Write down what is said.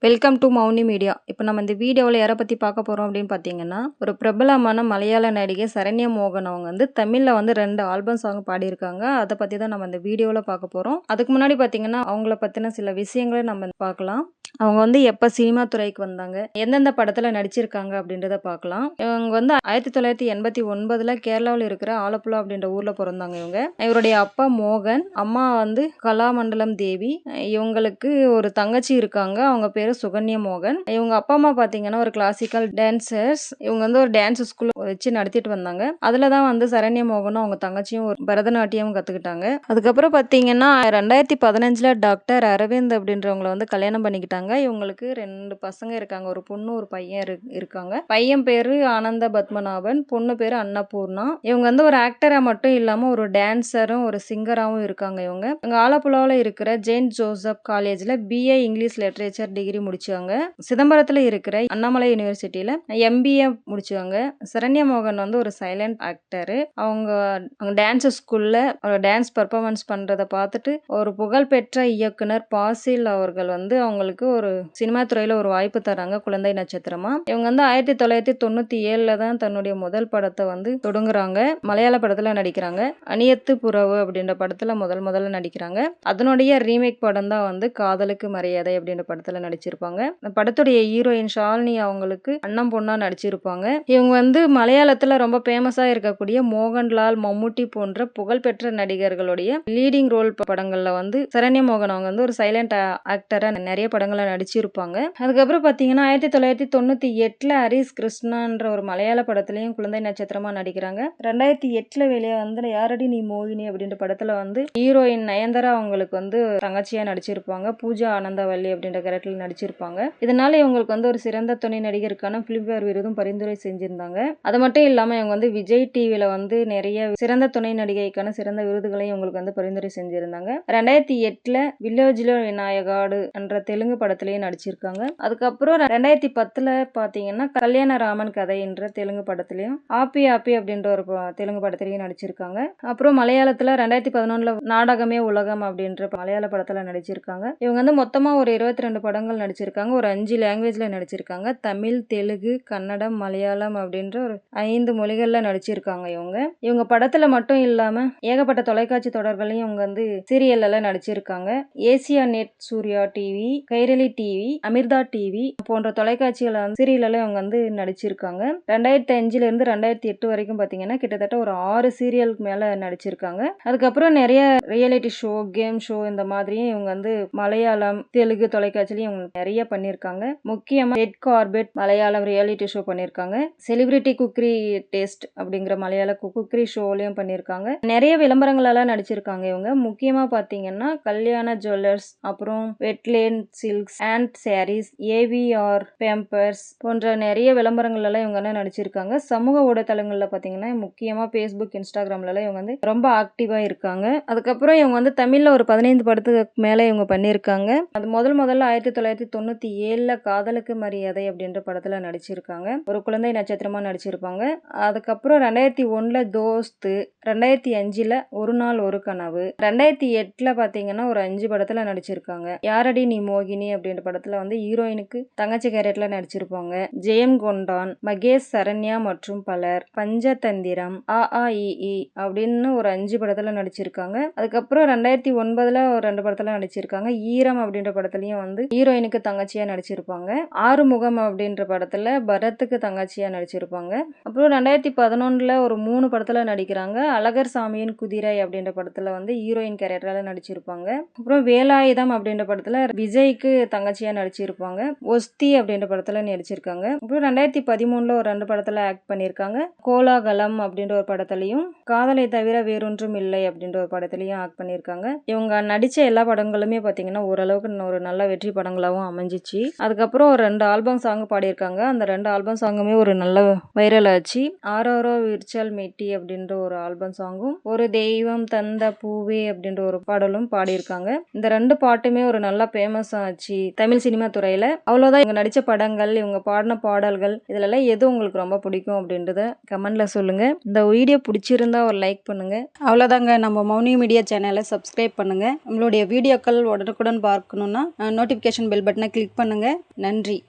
Welcome to Mouni media. இப்போ நம்ம இந்த வீடியோவில் யாரை பற்றி பார்க்க போகிறோம் அப்படின்னு பார்த்தீங்கன்னா, ஒரு பிரபலமான மலையாள நடிகை சரண்யா மோகன் அவங்க வந்து தமிழில் வந்து 2 ஆல்பம் சாங் பாடியிருக்காங்க. அதை பற்றி தான் நம்ம இந்த வீடியோவில் பார்க்க போகிறோம். அதுக்கு முன்னாடி பார்த்தீங்கன்னா அவங்கள பற்றின சில விஷயங்களை நம்ம பார்க்கலாம். அவங்க வந்து எப்போ சினிமா துறைக்கு வந்தாங்க, எந்தெந்த படத்தில் நடிச்சிருக்காங்க அப்படின்றத பார்க்கலாம். இவங்க வந்து 1989 கேரளாவில் இருக்கிற ஆலப்புழா அப்படின்ற ஊரில் பிறந்தாங்க. இவருடைய அப்பா மோகன், அம்மா வந்து கலாமண்டலம் தேவி. இவங்களுக்கு ஒரு தங்கச்சி இருக்காங்க, அவங்க பேரு சுகன்யா மோகன். இவங்க அப்பா அம்மா பார்த்தீங்கன்னா ஒரு கிளாசிக்கல் டான்சர்ஸ். இவங்க வந்து ஒரு டான்ஸ் ஸ்கூல் வச்சு நடத்திட்டு வந்தாங்க. அதில் தான் வந்து சரண்யா மோகனும் அவங்க தங்கச்சியும் ஒரு பரதநாட்டியம் கற்றுக்கிட்டாங்க. அதுக்கப்புறம் பார்த்தீங்கன்னா 2015 டாக்டர் அரவிந்த் அப்படின்றவங்களை வந்து கல்யாணம் பண்ணிக்கிட்டாங்க. இவங்களுக்கு 2 பசங்க இருக்காங்க, ஒரு பொண்ணு ஒரு பையன் இருக்காங்க. பையன் பேரு ஆனந்த பத்மநாபன், பொண்ணு பேரு அன்னபூர்ணா. இவங்க வந்து ஒரு ஆக்டரா மட்டும் இல்லாம ஒரு டான்சரும் ஒரு சிங்கராகவும் இருக்காங்க. இவங்க ஆலப்புழாவில் இருக்கிற ஜெயின்ட் ஜோசப் காலேஜ்ல BA இங்கிலீஷ் லிட்டரேச்சர் டிகிரி முடிச்சாங்க. சிதம்பரத்தில் இருக்கிற அண்ணாமலை யூனிவர்சிட்டியில MBA முடிச்சாங்க. சரண்யா மோகன் வந்து ஒரு சைலண்ட் ஆக்டர். அவங்க டான்ஸ் ஸ்கூல்ல ஒரு டான்ஸ் பர்ஃபார்மன்ஸ் பண்றதை பார்த்துட்டு ஒரு புகழ்பெற்ற இயக்குனர் பாசில் அவர்கள் வந்து அவங்களுக்கு ஒரு சினிமா துறையில ஒரு வாய்ப்பு தராங்க, குழந்தை நட்சத்திரமா. இவங்க வந்து 1997 தான் தன்னுடைய முதல் படத்தை வந்து தொடங்குறாங்க. மலையாள படத்துல நடிக்கிறாங்க. அணியத்து புறவு அப்படின்ற படத்துல முதல்ல நடிக்கிறாங்க. அதனுடைய ரீமேக் படம் தான் வந்து காதலுக்கு மரியாதை அப்படின்ற படத்துல நடிச்சிருப்பாங்க. இந்த படத்துடைய ஹீரோயின் ஷாலினி அவங்களுக்கு அண்ணன் பொண்ணா நடிச்சிருப்பாங்க. இவங்க வந்து மலையாளத்துல ரொம்ப ஃபேமஸா இருக்கக்கூடிய மோகன்லால், மம்முட்டி போன்ற புகழ்பெற்ற நடிகர்களுடைய லீடிங் ரோல் படங்கள்ல வந்து சரண்யா மோகன் அவங்க வந்து ஒரு சைலண்ட் ஆக்டரா நிறைய படங்களை நடிச்சிருப்பாங்க. அதுக்கப்புறம் பார்த்தீங்கன்னா 1998 ஹரிஸ் கிருஷ்ணான்ற ஒரு மலையாள படத்துலையும் குழந்தை நட்சத்திரமா நடிக்கிறாங்க. 2008 வெளியே வந்து யாரடி நீ மோகினி அப்படின்ற படத்துல வந்து ஹீரோயின் நயன்தாரா அவங்களுக்கு வந்து தங்கச்சியா நடிச்சிருப்பாங்க. பூஜா ஆனந்தவல்லி அப்படின்ற கேரக்டர்ல நடிச்சிருப்பாங்க. இதனால இவங்களுக்கு வந்து ஒரு சிறந்த துணை நடிகருக்கான பிலிம்பேர் விருதும் பரிந்துரை செஞ்சிருந்தாங்க. அது மட்டும் இல்லாம இவங்க வந்து விஜய் டிவில வந்து நிறைய சிறந்த துணை நடிகைக்கான சிறந்த விருதுகளையும் இவங்களுக்கு வந்து பரிந்துரை செஞ்சிருந்தாங்க. 2008 வில்லேஜ்ல விநாயகாடு என்ற தெலுங்கு படத்திலேயே நடிச்சிருக்காங்க. அதுக்கப்புறம் 2010 பார்த்தீங்கன்னா கல்யாணராமன் கதை என்ற தெலுங்கு படத்திலையும், ஆப்பி ஆப்பி அப்படின்ற ஒரு தெலுங்கு படத்திலையும் நடிச்சிருக்காங்க. அப்புறம் மலையாளத்துல 2011 நாடகமே உலகம் அப்படின்ற மலையாள படத்துல நடிச்சிருக்காங்க. இவங்க வந்து மொத்தமா ஒரு 22 படங்கள் நடிச்சிருக்காங்க. ஒரு 5 லாங்குவேஜ்ல நடிச்சிருக்காங்க. தமிழ், தெலுங்கு, கன்னடம், மலையாளம் அப்படின்ற ஒரு 5 மொழிகள்ல நடிச்சிருக்காங்க. இவங்க படத்துல மட்டும் இல்லாம ஏகப்பட்ட தொலைக்காட்சி தொடர்களையும் இவங்க வந்து சீரியல் எல்லாம் நடிச்சிருக்காங்க. Asianet, Surya TV, Kairali TV, Amrita TV போன்ற தொலைக்காட்சிகளை சீரியல்ல இவங்க வந்து நடிச்சிருக்காங்க. 2005 இருந்து 2008 வரைக்கும் பாத்தீங்கன்னா கிட்டத்தட்ட ஒரு 6 சீரியலுக்கு மேல நடிச்சிருக்காங்க. அதுக்கப்புறம் நிறைய ரியாலிட்டி ஷோ, கேம் ஷோ இந்த மாதிரியும் இவங்க வந்து மலையாளம், தெலுங்கு தொலைக்காட்சியிலையும் இவங்க நிறைய பண்ணியிருக்காங்க. முக்கியமா red carpet Malayalam reality show பண்ணியிருக்காங்க. செலிபிரிட்டி குக்கரி டேஸ்ட் அப்படிங்கிற மலையாள குக்கரி ஷோலையும் பண்ணியிருக்காங்க. நிறைய விளம்பரங்கள் எல்லாம் நடிச்சிருக்காங்க. இவங்க முக்கியமா பாத்தீங்கன்னா கல்யாண ஜுவல்லர்ஸ், அப்புறம் Wedland silks and sarees, AVR Pampers போன்ற நிறைய விளம்பரங்கள் எல்லாம் இவங்க என்ன நடிச்சிருக்காங்க. சமூக ஊடகத்தளங்கள்ல பாத்தீங்கன்னா முக்கியமா Facebook, Instagramல எல்லாம் இவங்க வந்து ரொம்ப ஆக்டிவா இருக்காங்க. அதுக்கப்புறம் இவங்க வந்து தமிழ்ல ஒரு 15 படத்துக்கு மேல இவங்க பண்ணியிருக்காங்க. அது முதல்ல 1997 காதலுக்கு மரியாதை அப்படின்ற படத்துல நடிச்சிருக்காங்க. ஒரு குழந்தை நட்சத்திரமா நடிச்சிருப்பாங்க. அதுக்கப்புறம் 2001 தோஸ்து, 2005 ஒரு நாள் ஒரு கனவு, 2008 பாத்தீங்கன்னா ஒரு 5 படத்துல நடிச்சிருக்காங்க. யாரடி நீ மோகினி அப்படின்ற படத்துல வந்து ஹீரோயினுக்கு தங்கச்சி கேரக்டர்ல நடிச்சிருப்பாங்க. ஜெயம் கொண்டான், மகேஷ், சரண்யா மற்றும் பலர், பஞ்சதந்திரம், AAEE அப்படின்னு ஒரு 5 படத்துல நடிச்சிருக்காங்க. அதுக்கப்புறம் 2009 ஒரு 2 படத்துல நடிச்சிருக்காங்க. ஈரம் அப்படின்ற படத்துலயும் வந்து ஹீரோயினுக்கு தங்கச்சியா நடிச்சிருப்பாங்க. ஆறுமுகம் அப்படின்ற படத்துல பரத்துக்கு தங்கச்சியா நடிச்சிருப்பாங்க. அப்புறம் 2011 ஒரு 3 படத்துல நடிக்கிறாங்க. அழகர் சாமியின் குதிரை அப்படின்ற படத்துல வந்து ஹீரோயின் கேரக்டர்ல நடிச்சிருப்பாங்க. அப்புறம் வேலாயுதம் அப்படின்ற படத்துல விஜய்க்கு தங்கச்சியா நடிச்சிருப்பாங்க. ஒஸ்தி அப்படின்ற படத்துல நடிச்சிருக்காங்க. அப்புறம் 2013 ஒரு 2 படத்துல ஆக்ட் பண்ணிருக்காங்க. கோலாகலம் அப்படின்ற ஒரு படத்துலயும், காதலை தவிர வேறொன்றும் இல்லை அப்படின்ற ஒரு படத்துலயும் ஆக்ட் பண்ணிருக்காங்க. இவங்க நடிச்ச எல்லா படங்களுமே பாத்தீங்கன்னா ஓரளவுக்கு ஒரு நல்ல வெற்றி படங்களாகவும் அமைஞ்சிச்சு. அதுக்கப்புறம் ஒரு 2 ஆல்பம் சாங் பாடியிருக்காங்க. அந்த 2 ஆல்பம் சாங்குமே ஒரு நல்ல வைரல் ஆச்சு. ஆரோரோ விர்ச்சுவல் மெட்டி அப்படின்ற ஒரு ஆல்பம் சாங்கும், ஒரு தெய்வம் தந்த பூவே அப்படின்ற ஒரு பாடலும் பாடியிருக்காங்க. இந்த 2 பாட்டுமே ஒரு நல்லா ஃபேமஸ் ஆச்சு தமிழ் சினிமா துறையில. அவ்வளவுதான் இவங்க நடிச்ச படங்கள், இவங்க பாடின பாடல்கள், இதுல எது உங்களுக்கு ரொம்ப பிடிக்கும் அப்படின்றத கமெண்ட்ல சொல்லுங்க. இந்த வீடியோ பிடிச்சிருந்தா ஒரு லைக் பண்ணுங்க. அவ்வளவுதாங்க. நம்ம மௌனி மீடியா சேனலை சப்ஸ்கிரைப் பண்ணுங்க. நம்மளுடைய வீடியோக்கள் உடனுக்குடன் பார்க்கணும்னா நோட்டிபிகேஷன் பெல் பட்டனை கிளிக் பண்ணுங்கள். நன்றி.